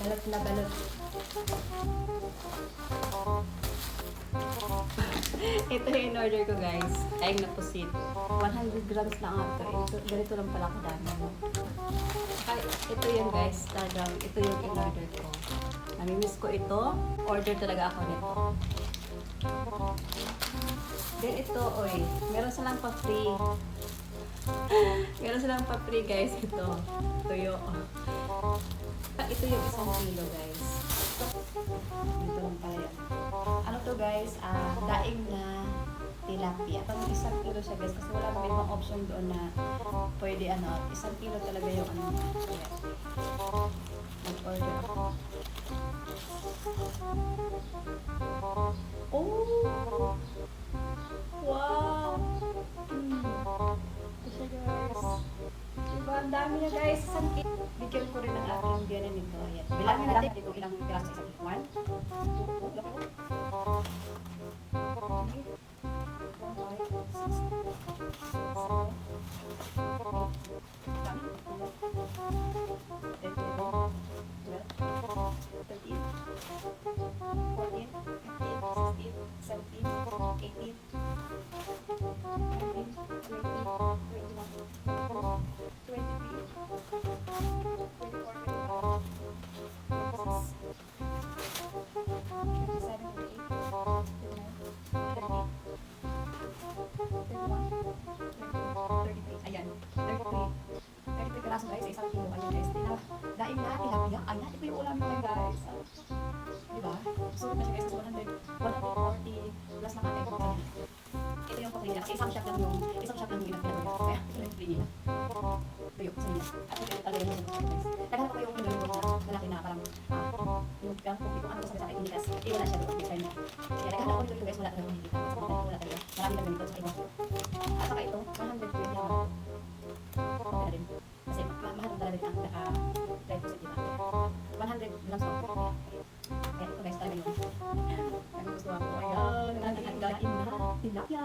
Balot na balot. Ito yung in-order ko, guys. Ay, napusit. 100 grams lang ito. Ganito lang pala kadami. No? Ay, ito yun, guys. Talagang ito yung in-order ko. Namimiss ko ito. Order talaga ako nito. Then ito, oy. Meron silang pa-free. Meron silang pa-free, guys. Ito. Tuyo. Ito yung 1 kilo, guys. Ito lang pala yan. Ano to, guys? Daing na tilapia. Pag 1 kilo siya, guys, kasi wala kami ibang option doon na pwede 1 kilo talaga yung niya. Nag-order ako. Oh! Wow! Ito siya, guys. Diba? Ang dami niya, guys. Bigyan ko rin ang aking biyanan nito. Ayan. Bilangin natin kung ilang piraso sa isang 1, 33 piraso, guys, sa 1 kilo. Ayan, guys. Daing na tilapia. Ayan, ito yung ulam namin, guys. Diba? So, na siya, guys, 140 plus na kate. Ito yung pag kasi isang shot lang yung ilang pinagawa. Kaya, ito yung free nila. Tuyo, sa nila. At ito yung talaga yung guys. Naghanap ko yung pinagawa na malaki na parang yung kung ano sa akin, hindi kasi wala siya doon. Kaya naghanap ko dito, guys, wala talaga hindi. Wala talaga. Marami lang ganito sa iba. At saka ito, 120 lang. Okay na rin. Kasi mahal talaga din ang naka-10%, diba? 100 grams lang. Kaya ito, guys, talaga yun. Kaya gusto ako. Ayan, naging daing na tilapia.